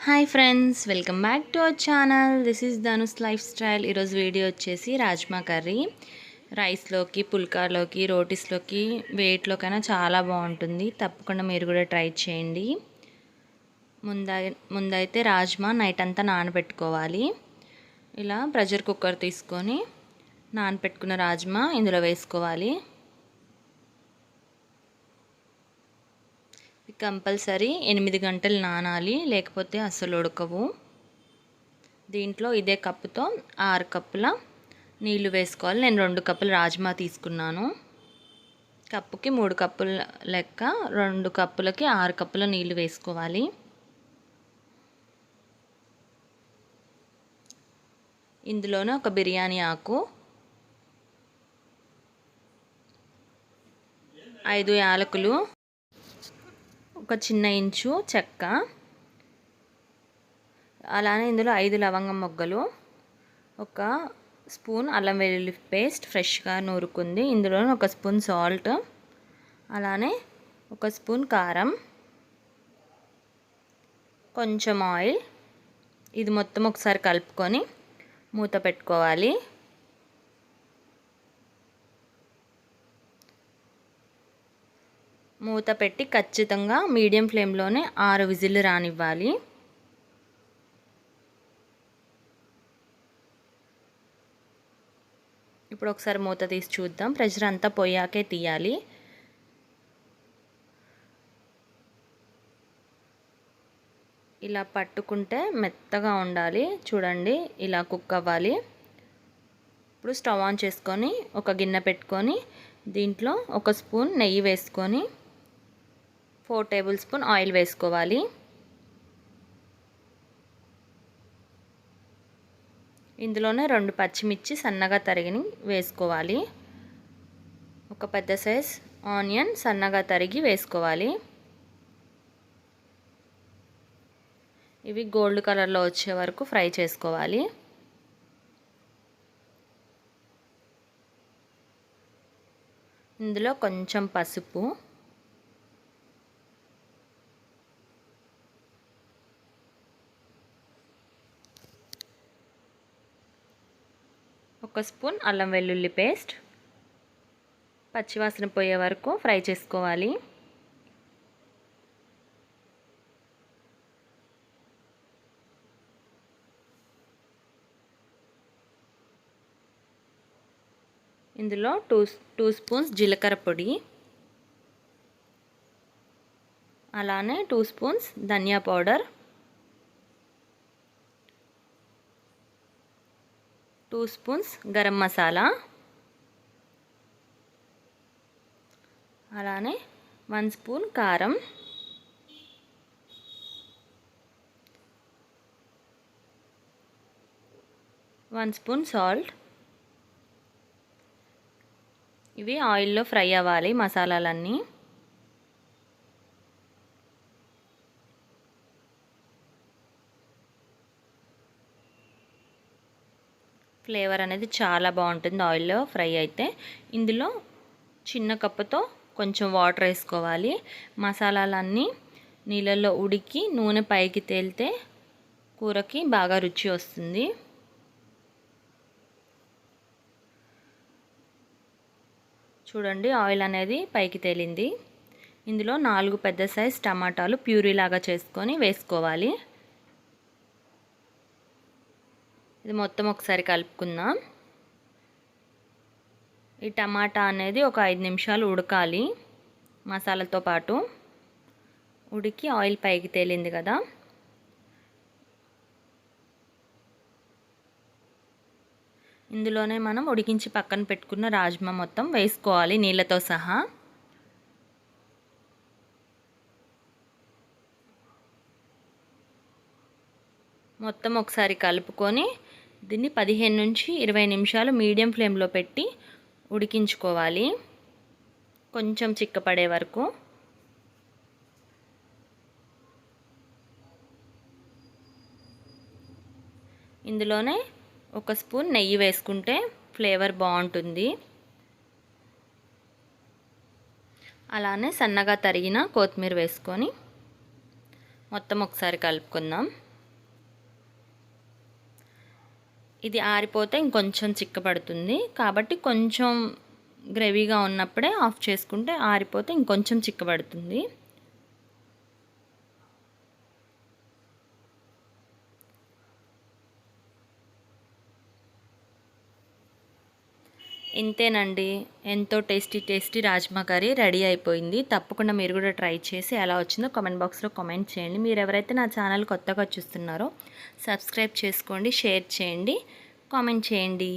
Hi friends, welcome back to our channel. This is Dhanush life style. ఈరోజు video వచ్చేసి rajma curry. రైస్లోకి, పుల్కాలోకి, రోటీస్లోకి, వేటిలోకైనా చాలా బాగుంటుంది. తప్పకుండా మీరు కూడా ట్రై చేయండి. ముందైతే రాజ్మా నైట్ అంతా నానబెట్టుకోవాలి. ఇలా ప్రెషర్ కుక్కర్ తీసుకొని నానబెట్టుకున్న రాజ్మా ఇందులో వేసుకోవాలి. కంపల్సరీ 8 గంటలు నానాలి, లేకపోతే అస్సలు ఉడకవు. దీంట్లో ఇదే కప్పుతో 6 కప్పుల నీళ్లు వేసుకోవాలి. నేను 2 కప్పుల రాజ్మా తీసుకున్నాను. కప్పుకి 3 కప్పుల లెక్క, 2 కప్పులకి 6 కప్పుల నీళ్లు వేసుకోవాలి. ఇందులోనే ఒక బిర్యానీ ఆకు, 5 యాలకులు, ఒక చిన్న ఇంచు చెక్క, అలానే ఇందులో 5 లవంగం మొగ్గలు, ఒక స్పూన్ అల్లం వెల్లుల్లి పేస్ట్ ఫ్రెష్గా నూరుకుంది, ఇందులో ఒక స్పూన్ సాల్ట్, అలానే ఒక స్పూన్ కారం, కొంచెం ఆయిల్. ఇది మొత్తం ఒకసారి కలుపుకొని మూత పెట్టుకోవాలి. మూత పెట్టి ఖచ్చితంగా మీడియం ఫ్లేమ్లోనే 6 విజిల్లు రానివ్వాలి. ఇప్పుడు ఒకసారి మూత తీసి చూద్దాం. ప్రెషర్ అంతా పోయాకే తీయాలి. ఇలా పట్టుకుంటే మెత్తగా ఉండాలి. చూడండి, ఇలా కుక్ అవ్వాలి. ఇప్పుడు స్టవ్ ఆన్ చేసుకొని ఒక గిన్నె పెట్టుకొని దీంట్లో ఒక స్పూన్ నెయ్యి వేసుకొని 4 టేబుల్ స్పూన్ ఆయిల్ వేసుకోవాలి. ఇందులోనే 2 పచ్చిమిర్చి సన్నగా తరిగి వేసుకోవాలి. ఒక పెద్ద సైజ్ ఆనియన్ సన్నగా తరిగి వేసుకోవాలి. ఇవి గోల్డ్ కలర్లో వచ్చే వరకు ఫ్రై చేసుకోవాలి. ఇందులో కొంచెం పసుపు, ఒక స్పూన్ అల్లం వెల్లుల్లి పేస్ట్, పచ్చివాసన పోయే వరకు ఫ్రై చేసుకోవాలి. ఇందులో 2 స్పూన్స్ జీలకర్ర పొడి, అలానే 2 స్పూన్స్ ధనియా పౌడర్, 2 స్పూన్స్ గరం మసాలా, అలానే 1 స్పూన్ కారం, 1 స్పూన్ సాల్ట్. ఇవి ఆయిల్లో ఫ్రై అవ్వాలి మసాలాలన్నీ. ఫ్లేవర్ అనేది చాలా బాగుంటుంది ఆయిల్లో ఫ్రై అయితే. ఇందులో చిన్న కప్పుతో కొంచెం వాటర్ వేసుకోవాలి. మసాలాలన్నీ నీళ్ళల్లో ఉడికి నూనె పైకి తేలితే కూరకి బాగా రుచి వస్తుంది. చూడండి, ఆయిల్ అనేది పైకి తేలింది. ఇందులో 4 పెద్ద సైజ్ టమాటాలు ప్యూరీ లాగా చేసుకొని వేసుకోవాలి. ఇది మొత్తం ఒకసారి కలుపుకుందాం. ఈ టమాటా అనేది ఒక 5 నిమిషాలు ఉడకాలి మసాలాతో పాటు. ఉడికి ఆయిల్ పైకి తేలింది కదా, ఇందులోనే మనం ఉడికించి పక్కన పెట్టుకున్న రాజ్మా మొత్తం వేసుకోవాలి నీళ్ళతో సహా. మొత్తం ఒకసారి కలుపుకొని దీన్ని 15 నుంచి 20 నిమిషాలు మీడియం ఫ్లేమ్లో పెట్టి ఉడికించుకోవాలి, కొంచెం చిక్కపడే వరకు. ఇందులోనే ఒక స్పూన్ నెయ్యి వేసుకుంటే ఫ్లేవర్ బాగుంటుంది. అలానే సన్నగా తరిగిన కొత్తిమీర వేసుకొని మొత్తం ఒకసారి కలుపుకుందాం. ఇది ఆరిపోతే ఇంకొంచెం చిక్కబడుతుంది, కాబట్టి కొంచెం గ్రేవీగా ఉన్నప్పుడే ఆఫ్ చేసుకుంటే ఆరిపోతే ఇంకొంచెం చిక్కబడుతుంది. ఇంతేనండి, ఎంతో టేస్టీ రాజ్మా కర్రీ రెడీ అయిపోయింది. తప్పకుండా మీరు కూడా ట్రై చేసి ఎలా వచ్చిందో కామెంట్ బాక్స్లో కామెంట్ చేయండి. మీరు ఎవరైతే నా ఛానల్ కొత్తగా చూస్తున్నారో సబ్స్క్రైబ్ చేసుకోండి, షేర్ చేయండి, కామెంట్ చేయండి.